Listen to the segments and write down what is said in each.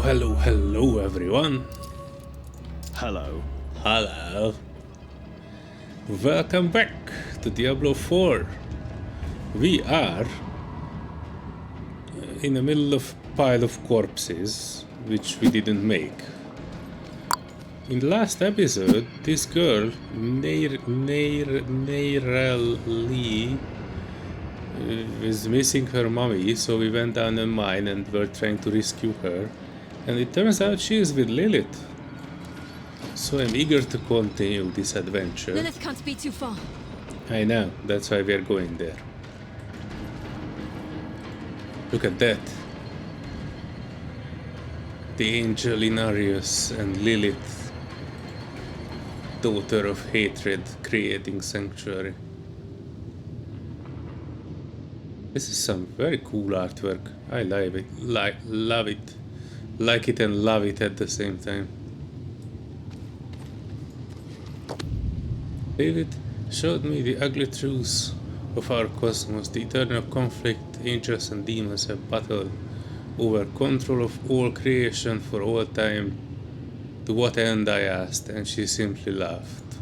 Hello everyone. Hello. Hello. Welcome back to Diablo 4. We are in the middle of a pile of corpses, which we didn't make. In the last episode, this girl, Neirel Lee, was missing her mommy, so we went down a mine and were trying to rescue her. And it turns out she is with Lilith. So I'm eager to continue this adventure. Lilith can't be too far. I know, that's why we're going there. Look at that. The angel Inarius and Lilith, daughter of hatred, creating sanctuary. This is some very cool artwork. I love it. Love it. Like it and love it at the same time. David showed me the ugly truths of our cosmos, the eternal conflict angels and demons have battled over control of all creation for all time. To what end, I asked, and she simply laughed.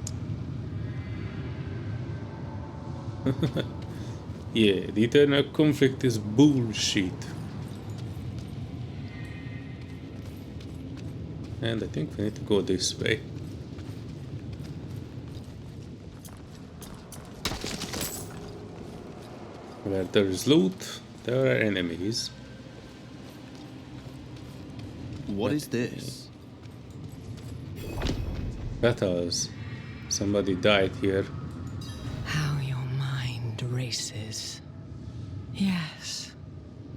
Yeah, the eternal conflict is bullshit. And I think we need to go this way. Where there is loot, there are enemies. What is this? Battles. Somebody died here. How your mind races. Yes,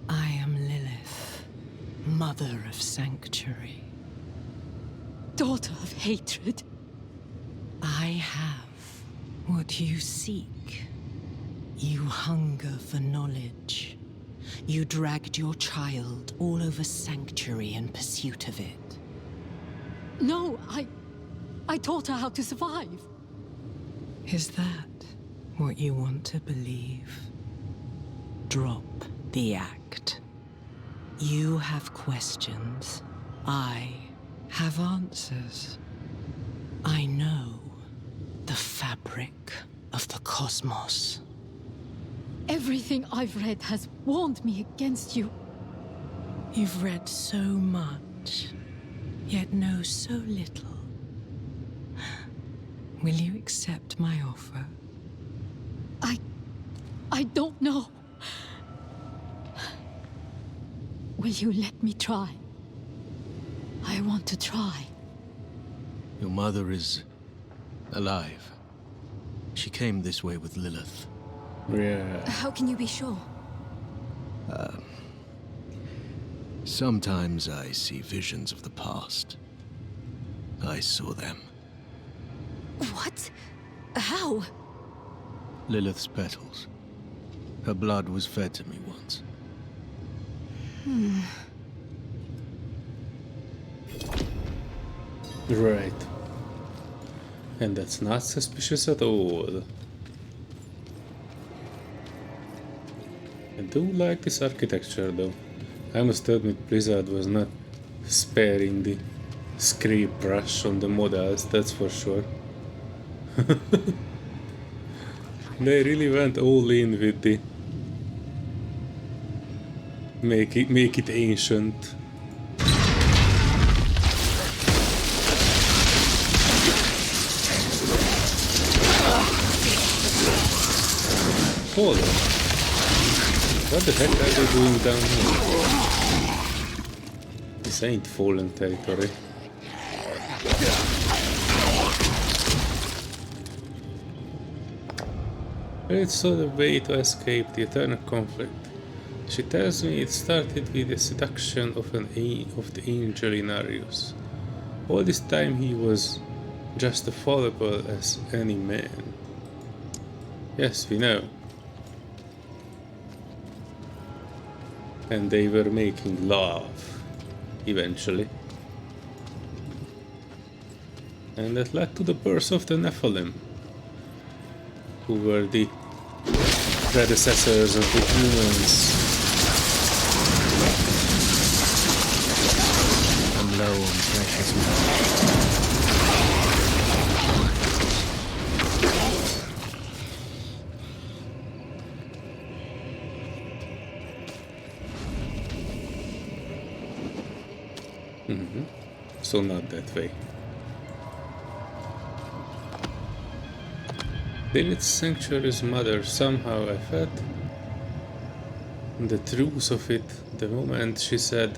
I am Lilith, mother of sanctuary. Daughter of hatred. I have what you seek. You hunger for knowledge. You dragged your child all over sanctuary in pursuit of it. No, I taught her how to survive. Is that what you want to believe? Drop the act. You have questions. I have answers. I know the fabric of the cosmos. Everything I've read has warned me against you. You've read so much, yet know so little. Will you accept my offer? I don't know. Will you let me try? I want to try. Your mother is alive. She came this way with Lilith. Yeah. How can you be sure? Sometimes I see visions of the past. I saw them. What? How? Lilith's petals. Her blood was fed to me once. Right. And that's not suspicious at all. I do like this architecture though. I must admit Blizzard was not sparing the scrape brush on the models, that's for sure. They really went all in with the make it ancient. Hold on. What the heck are they doing down here? This ain't Fallen territory. It's the way to escape the eternal conflict. She tells me it started with the seduction of the angel Inarius. All this time he was just as fallible as any man. Yes, we know. And they were making love, eventually. And that led to the birth of the Nephilim, who were the predecessors of the humans. warm, precious metal. So not that way. David's sanctuary's mother, somehow I felt the truth of it the moment she said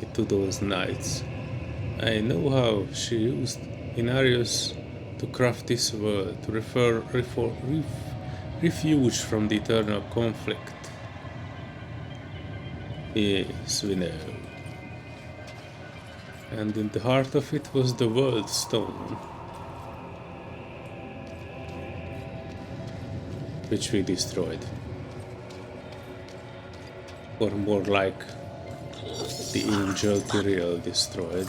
it to those knights. I know how she used Inarius to craft this world, to refuge from the eternal conflict. Yes, we know. And in the heart of it was the World Stone, which we destroyed. Or more like the Angel Tyrael destroyed.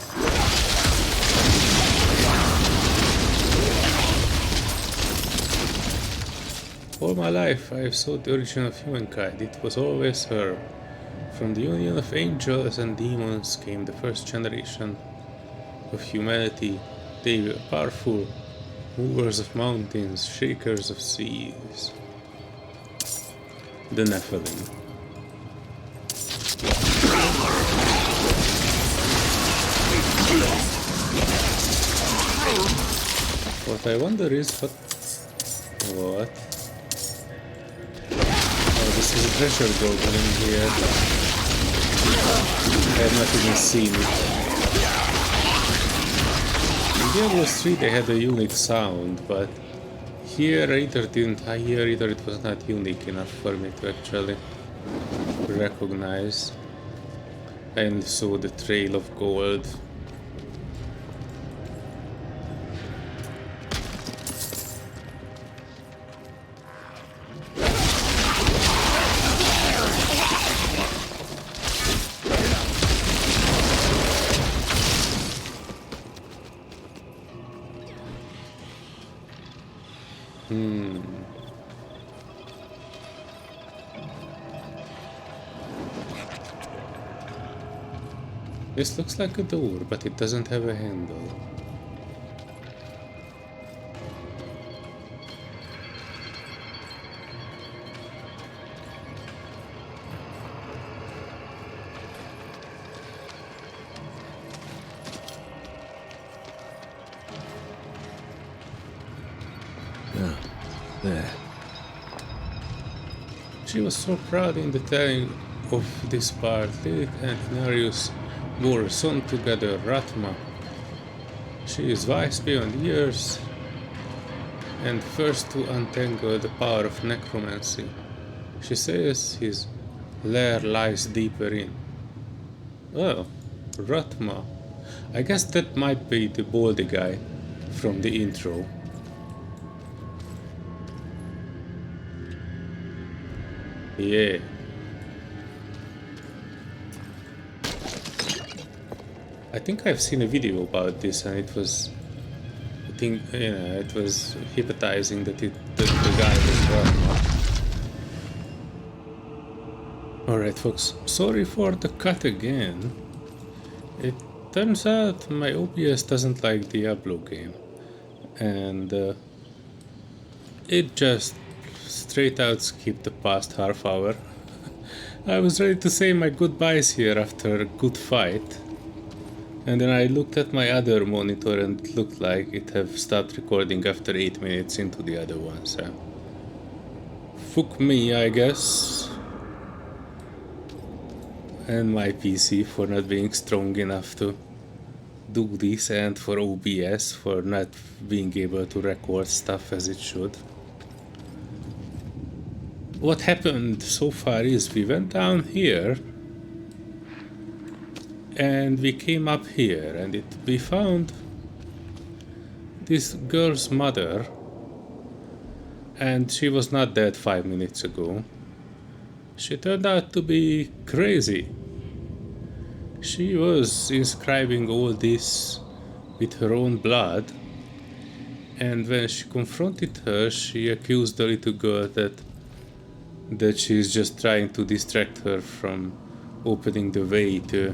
All my life I have sought the origin of humankind. It was always her. From the union of angels and demons came the first generation of humanity. They were powerful, movers of mountains, shakers of seas. The Nephilim. What I wonder is what? Oh, this is a treasure goblin here. I have not even seen it. In Diablo 3 they had a unique sound, but here either didn't I hear either it was not unique enough for me to actually recognize. I only saw the trail of gold. This looks like a door, but it doesn't have a handle. Ah, there. She was so proud in the telling of this part. Lilith and Inarius bore a son together, Ratma. She is wise beyond years and first to untangle the power of necromancy. She says his lair lies deeper in. Oh, Ratma. I guess that might be the baldy guy from the intro. Yeah. I think I've seen a video about this, and it was, I think, it was hypnotizing that the guy was Ratma. Alright folks, sorry for the cut again. It turns out my OBS doesn't like Diablo game, and it just straight out skipped the past half hour. I was ready to say my goodbyes here after a good fight, and then I looked at my other monitor and it looked like it have stopped recording after 8 minutes into the other one, so fuck me, I guess, and my PC for not being strong enough to do this, and for OBS for not being able to record stuff as it should. What happened so far is we went down here and we came up here, and we found this girl's mother, and she was not dead 5 minutes ago. She turned out to be crazy. She was inscribing all this with her own blood, and when she confronted her, she accused the little girl that she's just trying to distract her from opening the way to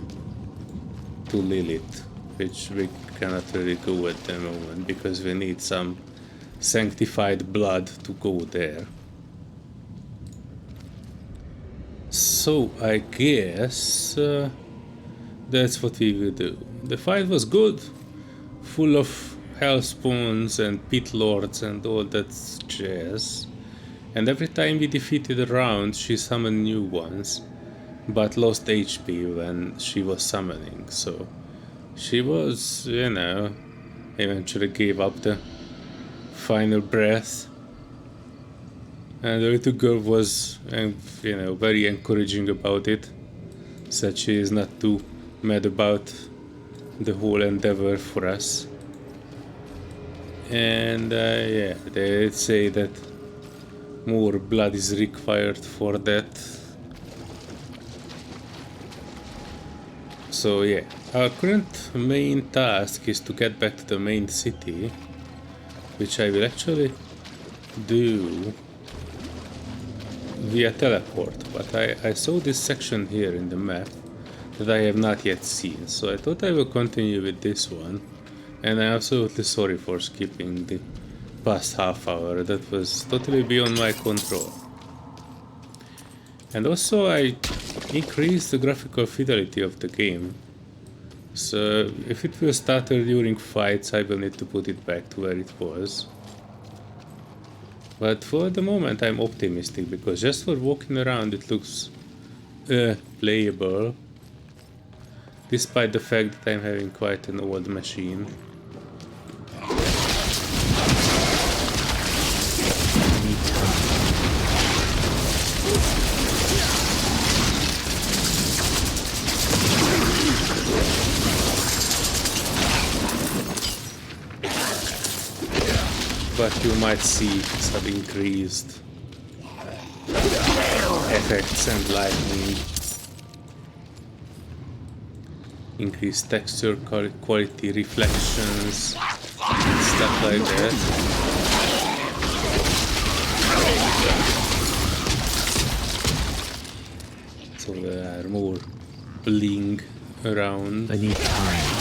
Lilith, which we cannot really go at the moment because we need some sanctified blood to go there. So I guess that's what we will do. The fight was good, full of hellspawns and pit lords and all that jazz. And every time we defeated a round, she summoned new ones, but lost HP when she was summoning. So she was, you know, eventually gave up the final breath. And the little girl was, you know, very encouraging about it. Said she is not too mad about the whole endeavor for us. And yeah, they did say that more blood is required for that. So yeah, our current main task is to get back to the main city, which I will actually do via teleport, but I saw this section here in the map that I have not yet seen, so I thought I will continue with this one. And I'm absolutely sorry for skipping the past half hour, that was totally beyond my control. And also I increased the graphical fidelity of the game, so if it will stutter during fights I will need to put it back to where it was. But for the moment I'm optimistic, because just for walking around it looks playable, despite the fact that I'm having quite an old machine. But you might see some increased effects and lighting, increased texture quality, reflections, and stuff like that. So there are more bling around. I need time.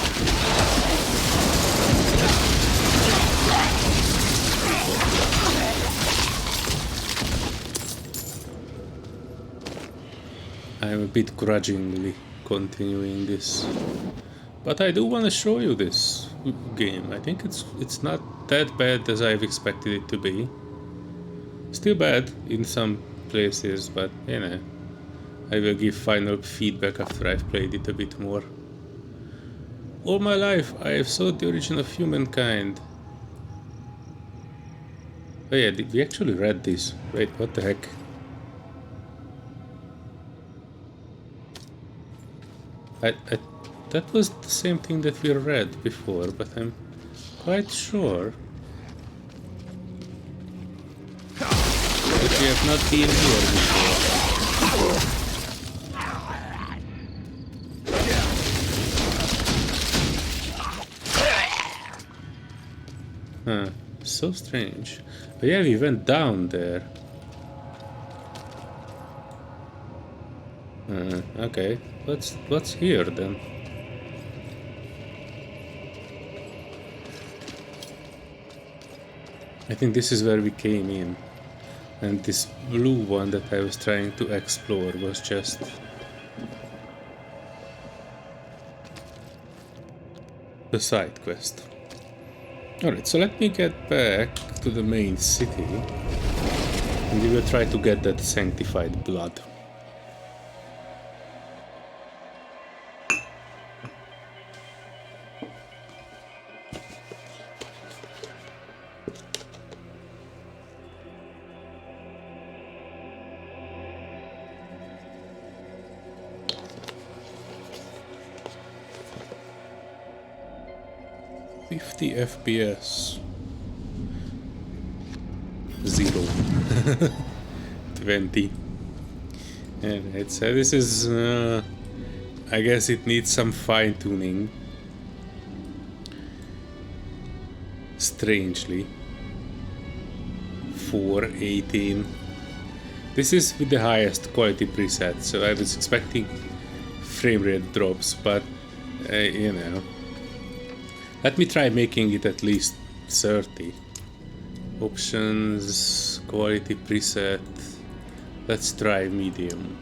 I'm a bit grudgingly continuing this, but I do want to show you this game. I think it's not that bad as I've expected it to be. Still bad in some places, but you know, I will give final feedback after I've played it a bit more. All my life I have sought the origin of humankind. Oh yeah, we actually read this. Wait, what the heck? That was the same thing that we read before, but I'm quite sure that we have not been here before. Huh, so strange. But yeah, we went down there. Okay, what's here then? I think this is where we came in, and this blue one that I was trying to explore was just the side quest. Alright, so let me get back to the main city, and we will try to get that sanctified blood. FPS 0 20. Alright, so this is I guess it needs some fine-tuning, strangely. 418. This is with the highest quality preset, so I was expecting frame rate drops, but you know, Let me try making it at least 30. Options, quality preset. Let's try medium.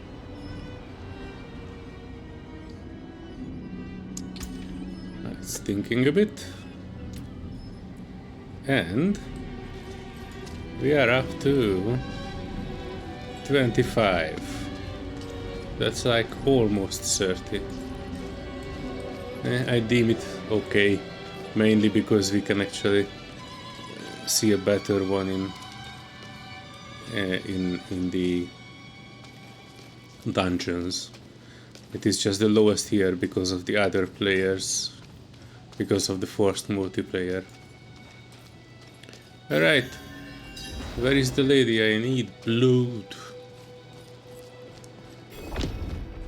It's thinking a bit. And we are up to 25. That's like almost 30. I deem it okay, mainly because we can actually see a better one in the dungeons. It is just the lowest here because of the other players, because of the forced multiplayer. Alright, where is the lady? I need blood.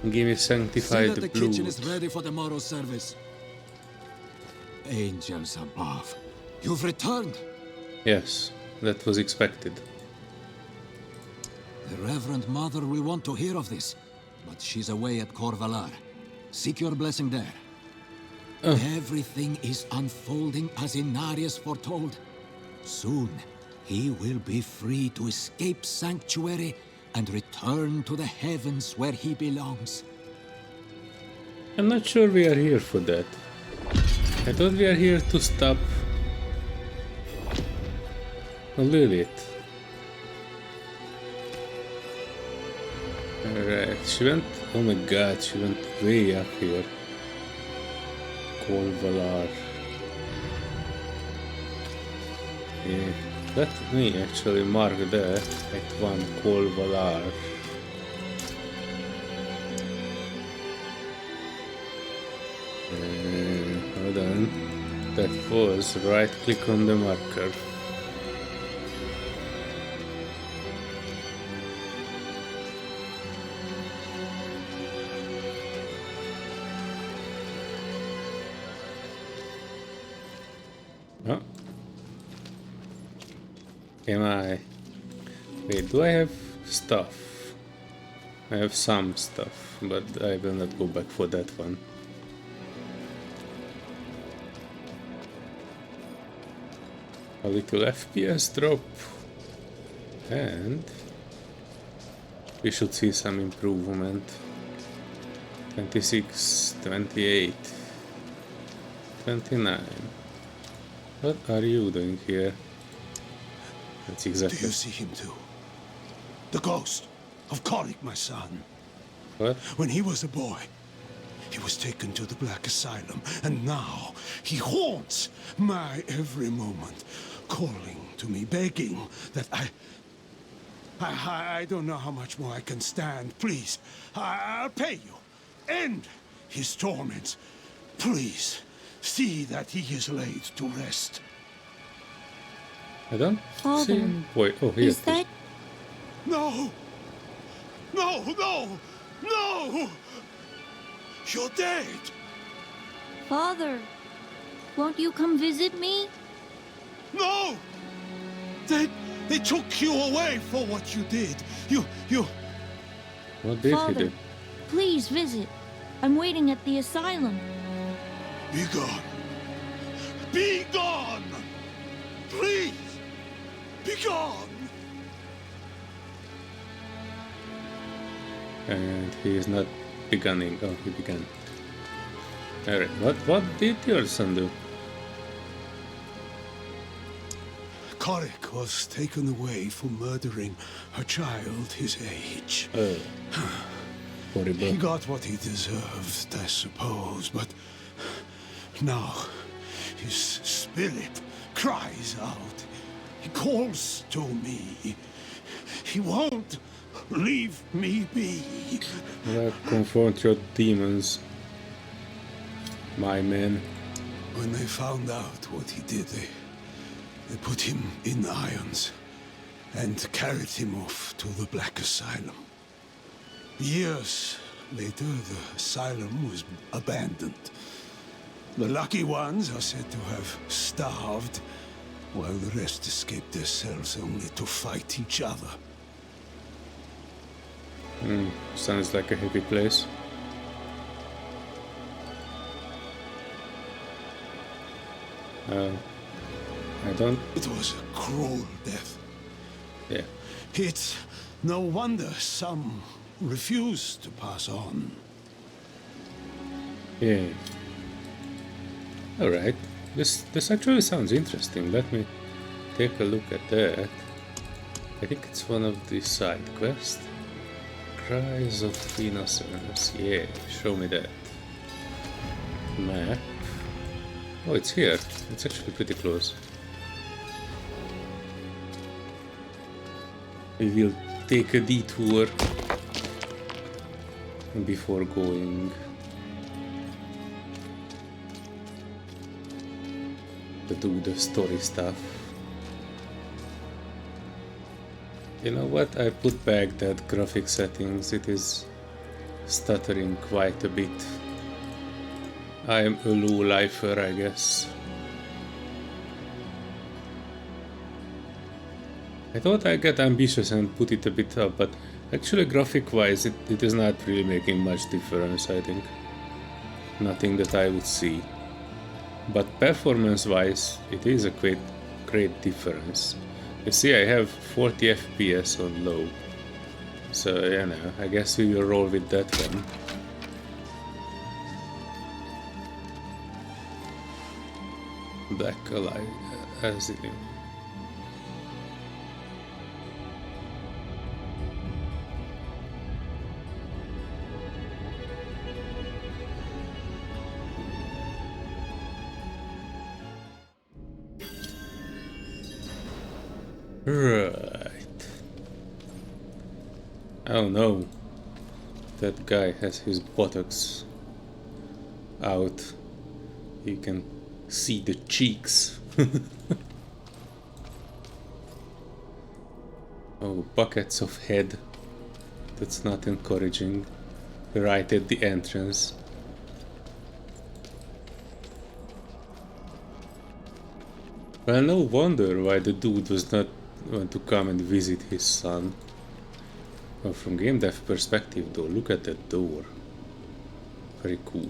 Give me sanctified the blood. kitchen is ready for tomorrow's service. Angels above, you've returned. Yes, that was expected. The Reverend Mother will want to hear of this, but she's away at Corvalar. Seek your blessing there. Everything is unfolding as Inarius foretold. Soon, he will be free to escape Sanctuary and return to the heavens where he belongs. I'm not sure we are here for that. I thought we are here to stop Lilith. Alright, she went... oh my god, she went way up here. Corvalar. Yeah, let me actually mark that at one Corvalar. Hold on. That was right click on the marker. Oh. Am I... wait, do I have stuff? I have some stuff, but I will not go back for that one. A little FPS drop. And... we should see some improvement. 26, 28, 29. What are you doing here? That's exactly... Do you see him too? The ghost of Korik, my son. what? When he was a boy, he was taken to the Black Asylum, and now he haunts my every moment, calling to me, begging that I don't know how much more I can stand. Please, I'll pay you. End his torments. Please, see that he is laid to rest. I don't Father, see him. Wait, oh, here. Is that... No! No, no, no! You're dead! Father, won't you come visit me? No! They took you away for what you did. You... What did he Father, do? please visit. I'm waiting at the asylum. Be gone. Be gone! Please! Be gone! And he is not beginning. Oh, he began. Alright, what did your son do? Korik was taken away for murdering a child his age. Oh. He Horrible. got what he deserved, I suppose, but now his spirit cries out. He calls to me. He won't leave me be. Well, confront your demons, my man. When they found out what he did, they put him in irons and carried him off to the Black Asylum. Years later, the asylum was abandoned. The lucky ones are said to have starved, while the rest escaped their cells only to fight each other. Sounds like a happy place. I don't... It was a cruel death. Yeah. It's no wonder some refuse to pass on. Yeah. Alright. This actually sounds interesting. Let me take a look at that. I think it's one of the side quests. Cries of Innocence. Yeah, show me that. Map. Oh, it's here. It's actually pretty close. We will take a detour before going to do the story stuff. You know what? I put back that graphic settings. It is stuttering quite a bit. I am a low lifer, I guess. I thought I'd get ambitious and put it a bit up, but actually graphic-wise it is not really making much difference, I think. Nothing that I would see. But performance-wise, it is a great difference. You see, I have 40 FPS on low. So, you know, I guess we will roll with that one. Black Asylum. Right. Oh no. That guy has his buttocks out. You can see the cheeks. Oh, buckets of head. That's not encouraging. Right at the entrance. Well, no wonder why the dude was not want to come and visit his son. Well, from game dev perspective though, look at that door. Very cool.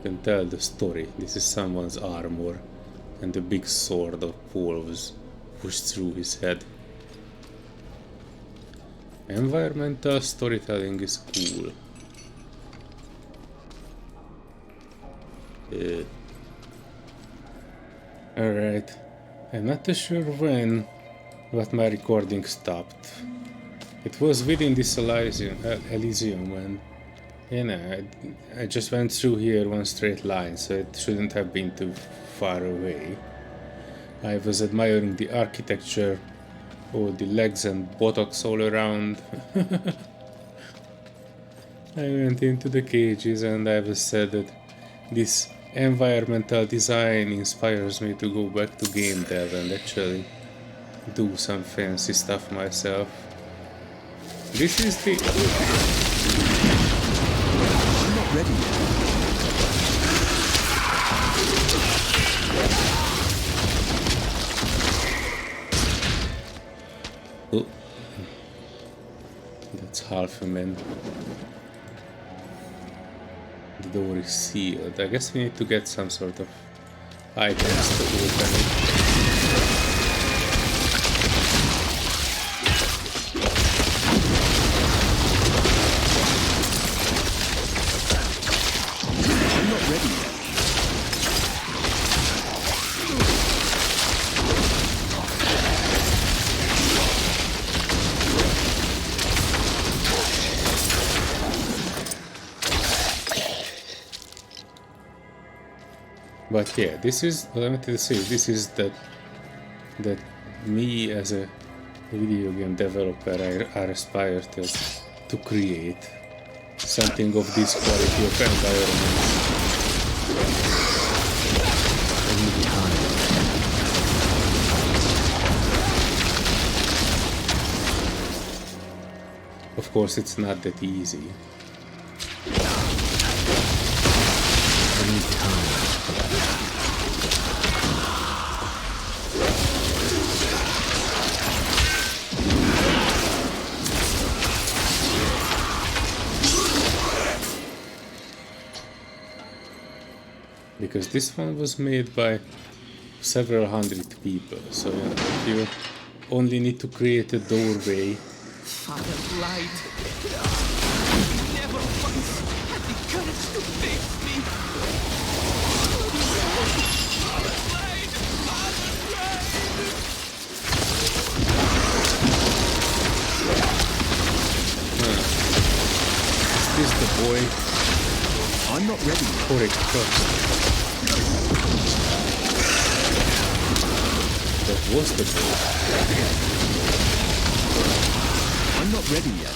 Can tell the story. This is someone's armor, and the big sword of Paul was pushed through his head. Environmental storytelling is cool. Alright. I'm not too sure when, but my recording stopped. It was within this Elysium and, you know, I just went through here one straight line, so it shouldn't have been too far away. I was admiring the architecture, oh, the legs and buttocks all around. I went into the cages and I was said that this environmental design inspires me to go back to game dev and actually do some fancy stuff myself. This is the... I'm not ready yet. Oh. That's half a man. The door is sealed. I guess we need to get some sort of items to open it. But yeah, this is what I wanted to say. This is that me as a video game developer, I aspire to create something of this quality of environments. Of course, it's not that easy. Because this one was made by several hundred people, so you only need to create a doorway. Father lied. Never once had the courage to face me. Father lied. Father lied. Is this the boy? I'm not ready. Correct first. That was the boy. I'm not ready yet.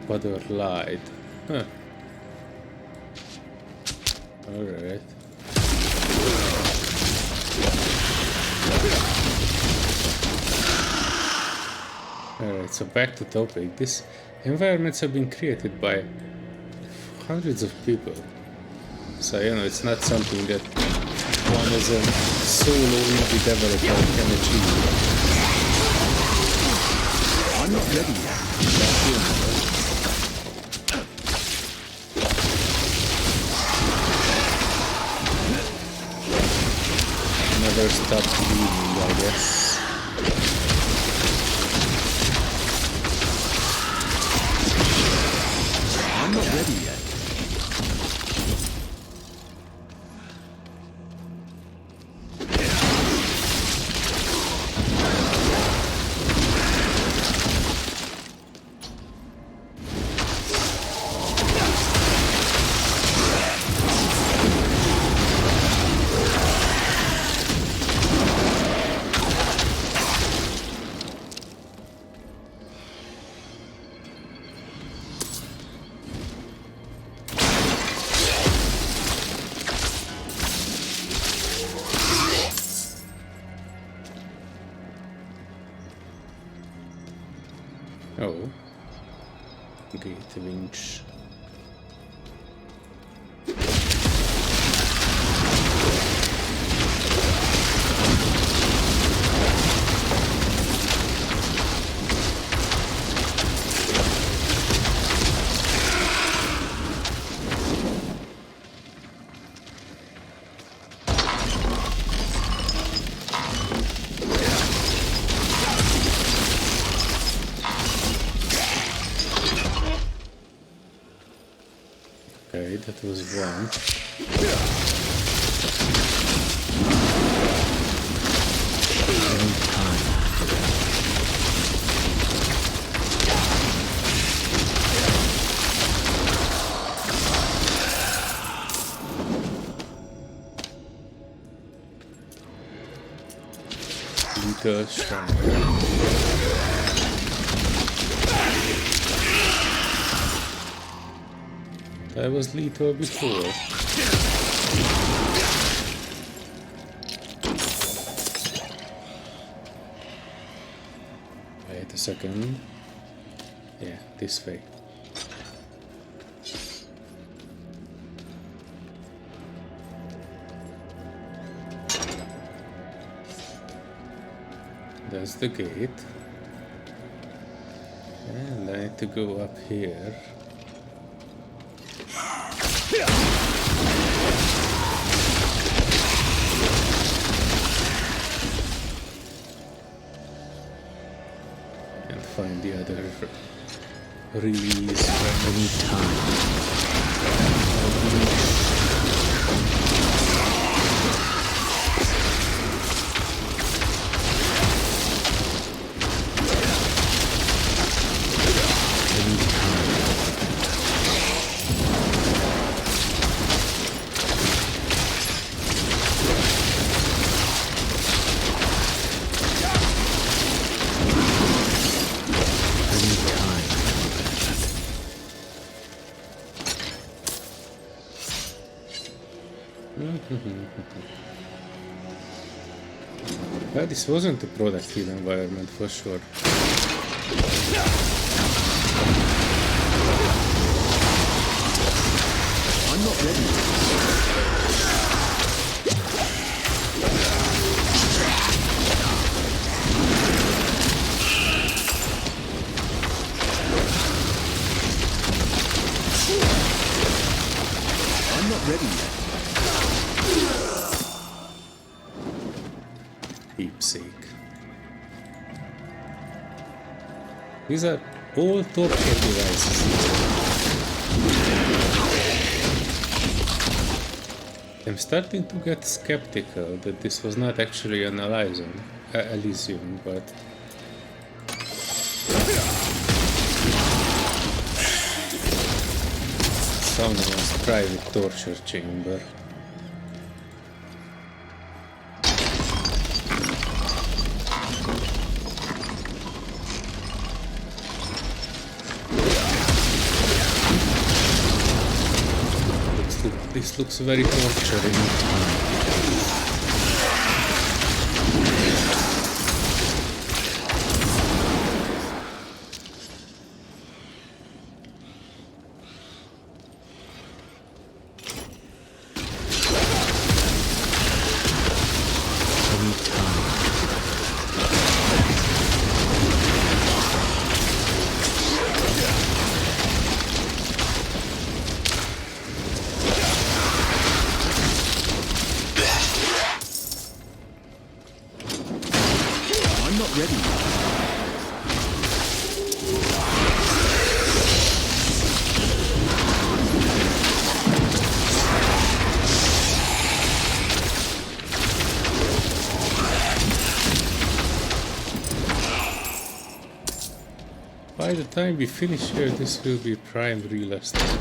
Father lied. Huh. Alright. Alright, so back to topic. These environments have been created by hundreds of people. So, it's not something that one as a solo indie developer can achieve. I'm not ready yet. Never stop bleeding, I guess. I'm not ready yet. Oh. Gate winch. Okay, that was one. Little shrine. I was lethal before. Wait a second. Yeah, this way. That's the gate. And I need to go up here. And find the other release any time. Well, this wasn't a productive environment for sure. I'm not ready. peep's sake. These are all torture devices. I'm starting to get skeptical that this was not actually an Elysium, but someone's private torture chamber. This looks very torturing. By the time we finish here, this will be prime real estate.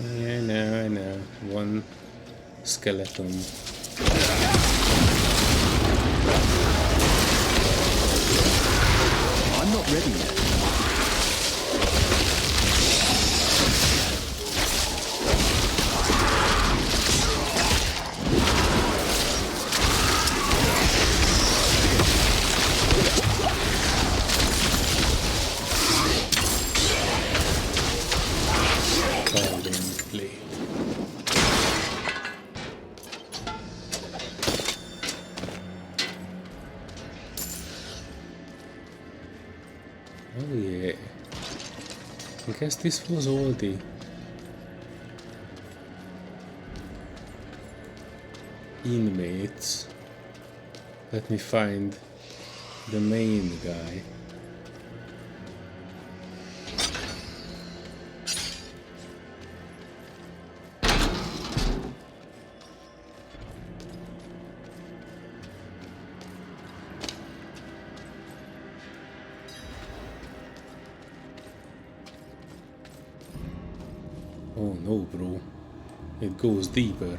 I know. One skeleton. I'm not ready yet. Oh yeah. I guess this was all the inmates. Let me find the main guy. Oh no, bro. It goes deeper.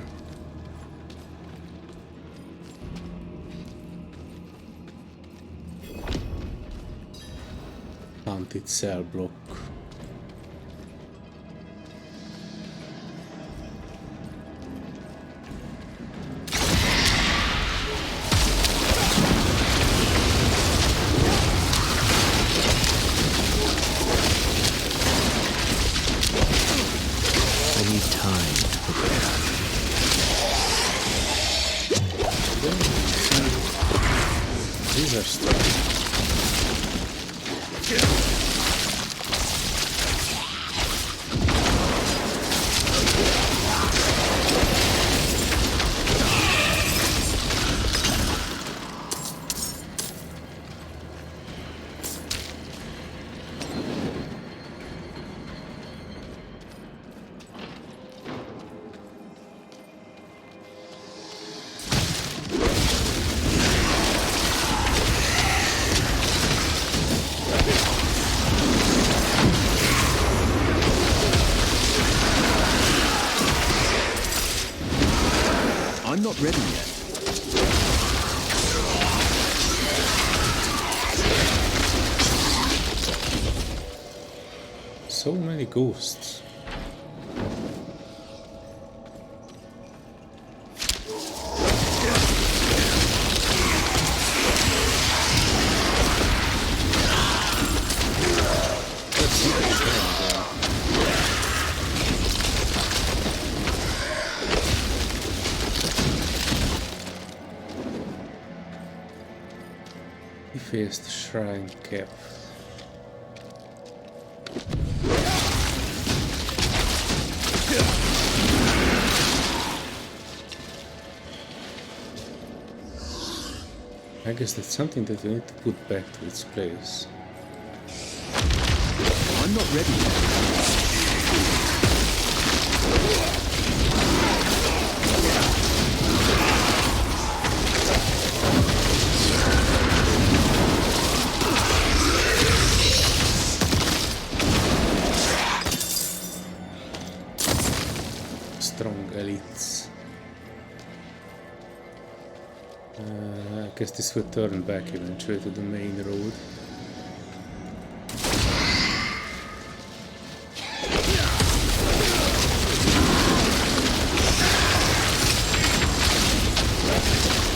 Haunted cell block. These are strong. I'm not ready yet. So many ghosts. Defaced shrine cap. I guess that's something that we need to put back to its place. I'm not ready yet. Strong elites. I guess this will turn back eventually to the main road.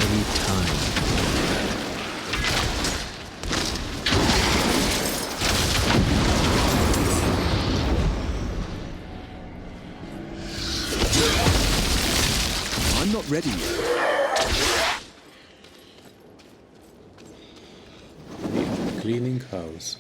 I need time. I'm not ready yet. Cleaning house.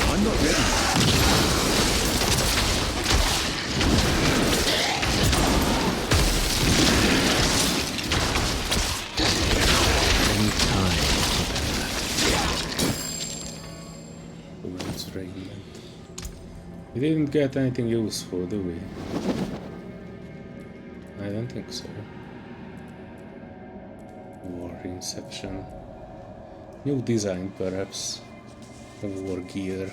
I'm not ready. I need time. Women's raiment. We didn't get anything useful, do we? I don't think so. War Inception. New design, perhaps. War gear.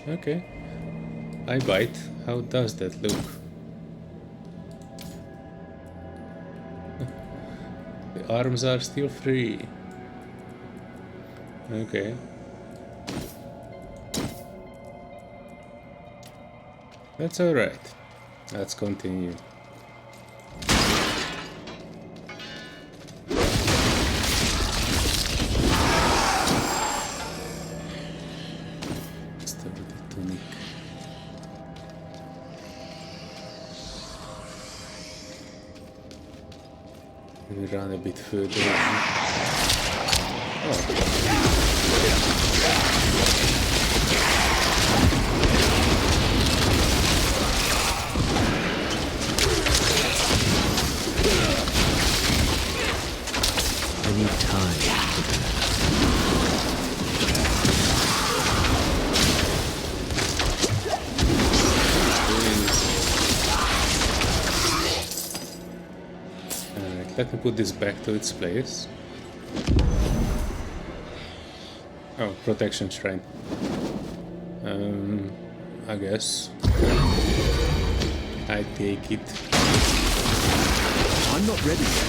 Okay. I bite. How does that look? The arms are still free. Okay. That's alright. Let's continue. Sturdy tunic. We run a bit further on. Oh. I need time. Alright, let me put this back to its place. Oh, protection shrine. I guess. I take it. I'm not ready yet.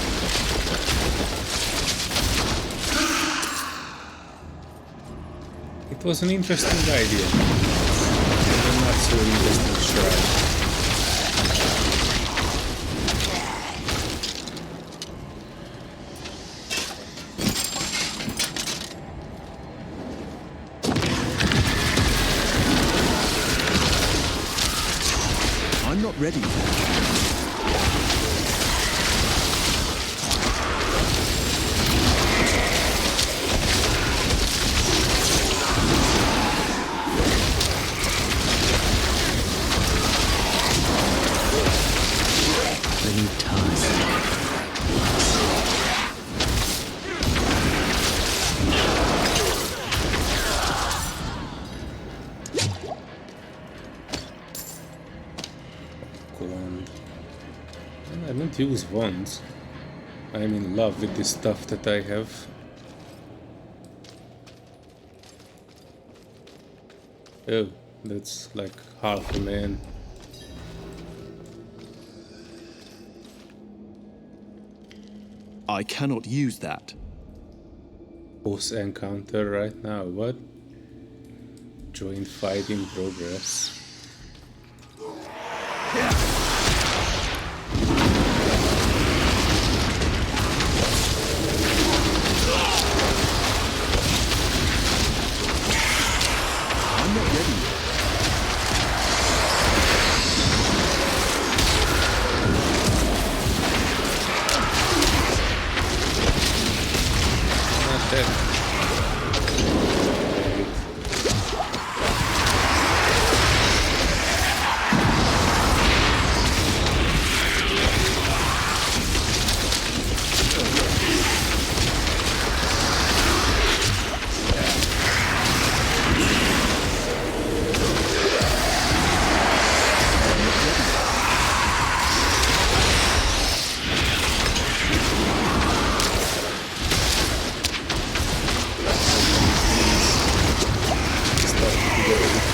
It was an interesting idea. And not so interesting shrine. I'm not ready yet. I need time. Wand. I don't use wands. I'm in love with this stuff that I have. Oh, that's like half a man. I cannot use that. Boss encounter right now, what? Join fight in progress. I'm not ready yet.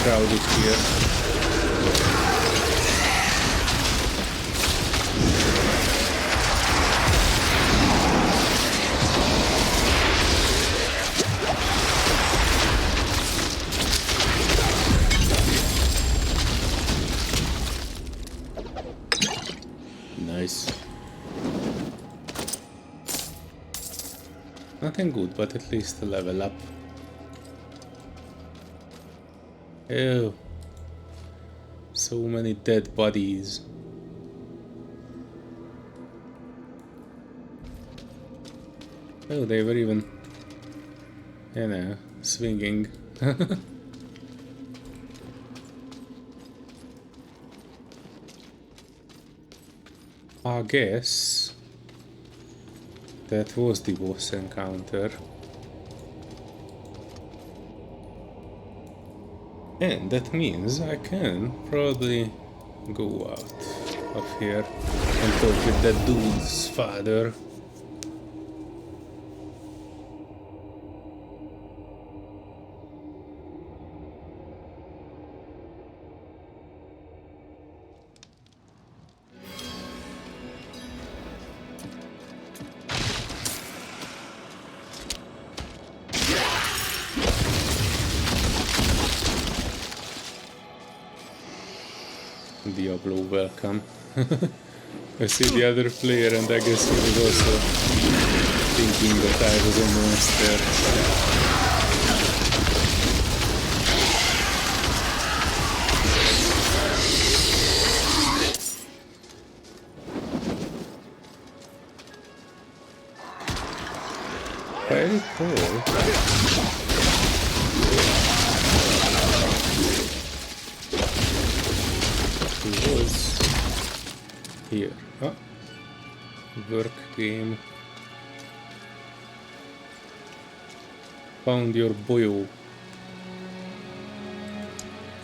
crowded here. Nice. Nothing good, but at least a level up. Ew. So many dead bodies. Oh, they were even, you know, swinging. I guess that was the boss encounter. And that means I can probably go out of here and talk with that dude's father. Diablo, welcome. I see the other player and I guess he was also thinking that I was a monster. Very cool. Was here. Oh. Work game. Found your boyo.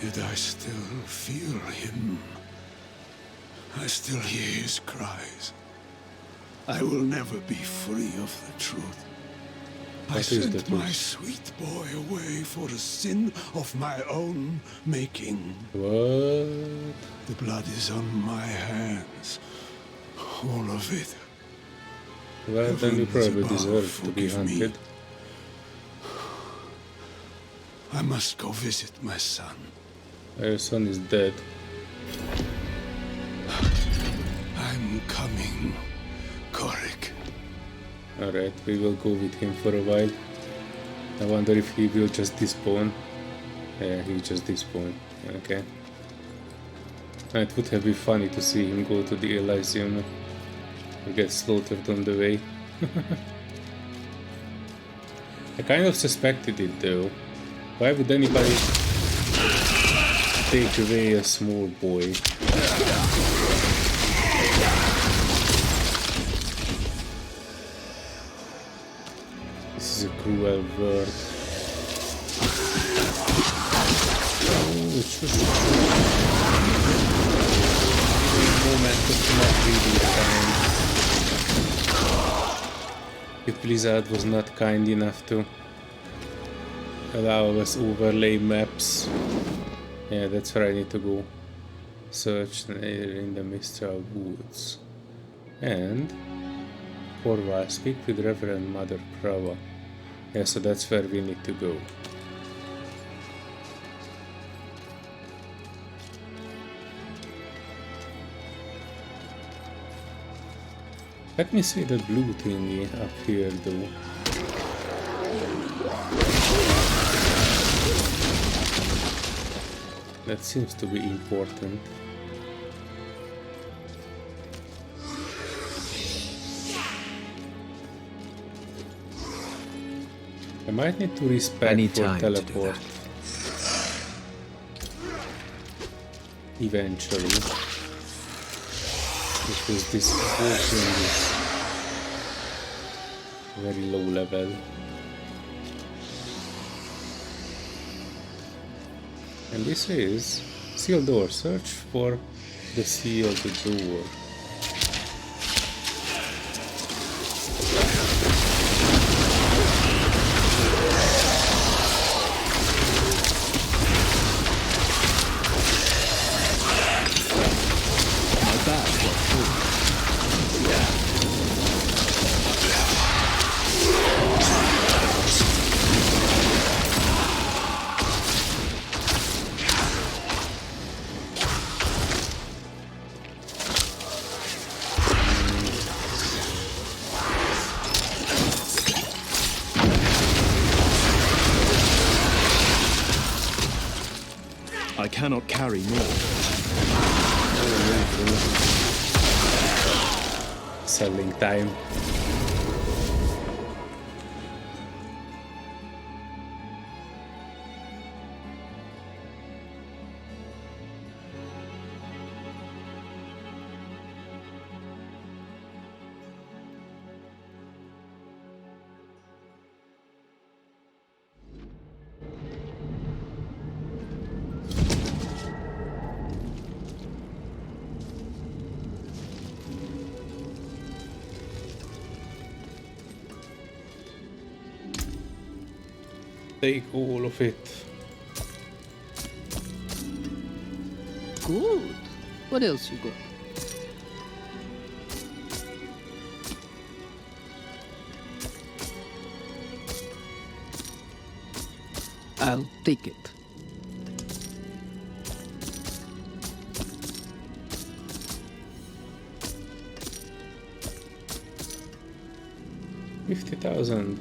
Yet I still feel him. I still hear his cries. I will never be free of the truth. I sent my sweet boy away for a sin of my own making. What? The blood is on my hands. All of it. Well, then you probably deserve to be hunted. I must go visit my son. Your son is dead. I'm coming, Korik. Alright, we will go with him for a while. I wonder if he will just despawn. Yeah, he just despawned. Okay. It would have been funny to see him go to the Elysium and get slaughtered on the way. I kind of suspected it though. Why would anybody take away a small boy? This is a cruel world. Oh, it's just a moment was not really kind. If Blizzard was not kind enough to allow us overlay maps. Yeah, that's where I need to go. Search in the Mistral Woods. And for a while, speak with Reverend Mother Prava. Yeah, so that's where we need to go. Let me see the blue thingy up here though. That seems to be important. I might need to respec for teleport. Eventually. Because this portion is very low level. And this is sealed door. Search for the sealed door. cannot carry more. Selling time. Take all of it. Good. What else you got? I'll take it. $50,000.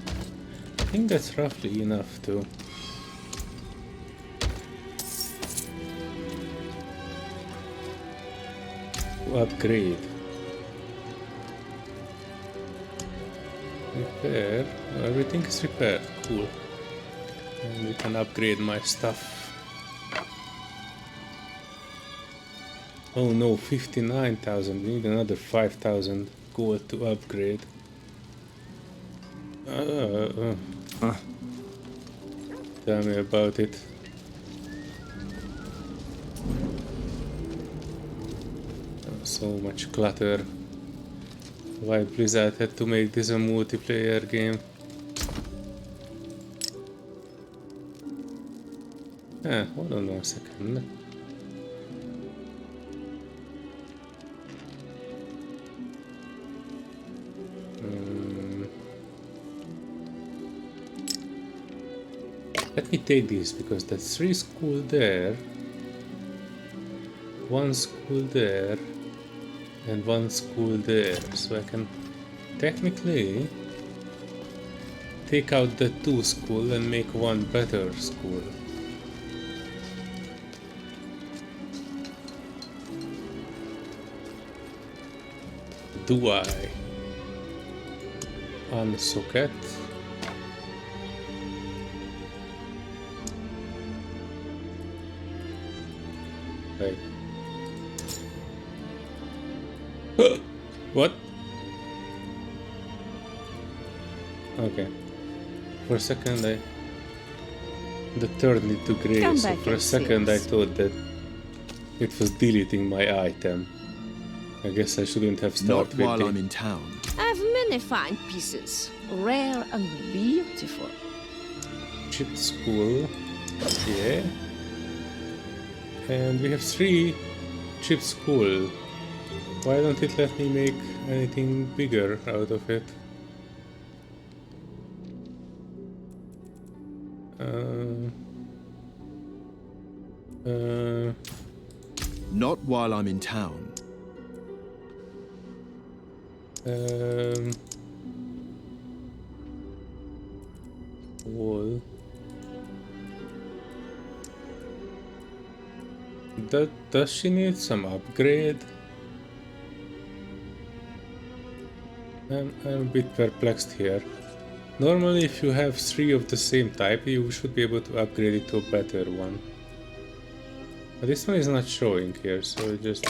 I think that's roughly enough to upgrade. Repair. Everything is repaired. Cool. And we can upgrade my stuff. Oh no, 59,000. We need another 5,000 gold to upgrade. Tell me about it. So much clutter. Why Blizzard had to make this a multiplayer game? Hold on 1 second. Let me take this because that's 3 school there, 1 school there, and 1 school there. So I can technically take out the 2 school and make 1 better school. Do I? Unsocket. Right. What? Okay. For a second the turned into grey, Come so back for a and second see I us. thought that it was deleting my item. I guess I shouldn't have Not started with while the I'm in town. I have many fine pieces, rare and beautiful. chip school. Yeah. And we have 3 chip school. Why don't it let me make anything bigger out of it? Not while I'm in town. Wall. Does she need some upgrade? I'm a bit perplexed here. Normally if you have 3 of the same type, you should be able to upgrade it to a better one. But this one is not showing here, so it just...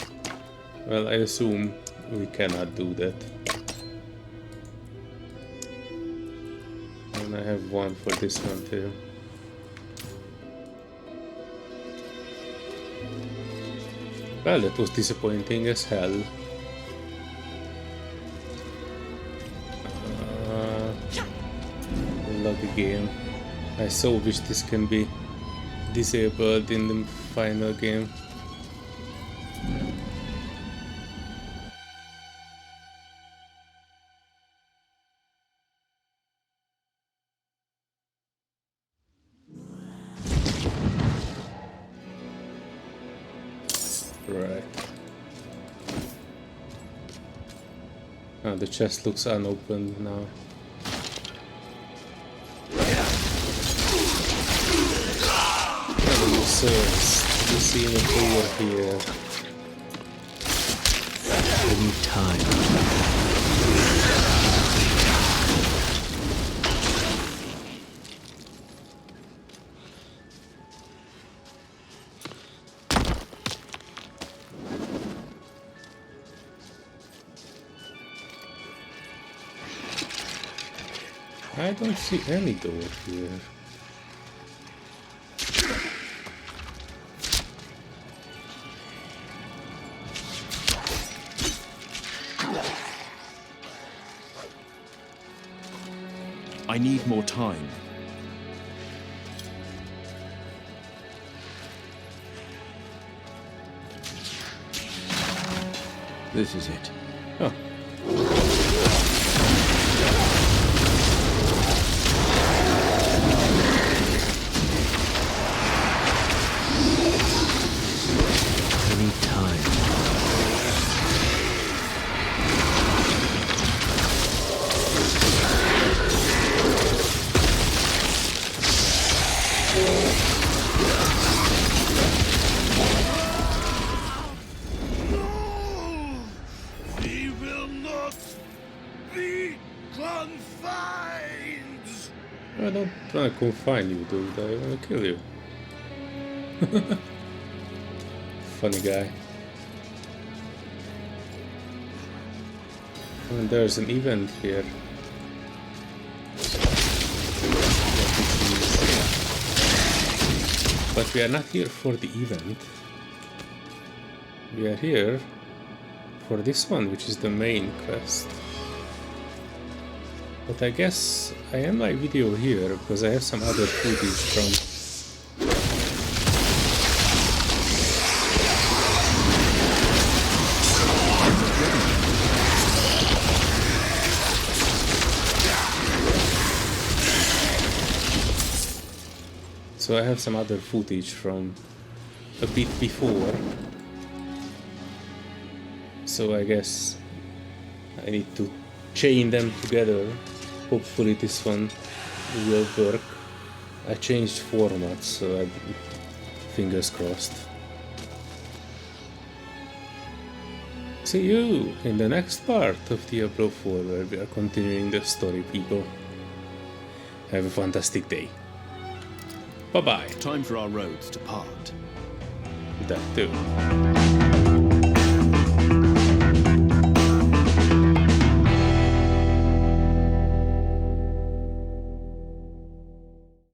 well, I assume we cannot do that. And I have 1 for this one too. Well, that was disappointing as hell. Love the game. I so wish this can be disabled in the final game. Right. Oh, the chest looks unopened now. Thirst. to see a door here. I need time. I don't see any door here. I need more time. This is it. Oh. I need time. We will not be confined! I don't wanna confine you, dude. I wanna kill you. Funny guy. And there's an event here. But we are not here for the event. We are here for this one, which is the main quest. But I guess I end my video here because I have some other footage from So I have some other footage from a bit before. So I guess I need to chain them together. Hopefully this one will work. I changed formats, so fingers crossed. See you in the next part of Diablo 4, where we are continuing the story, people. Have a fantastic day. Bye-bye. Time for our roads to part. That too.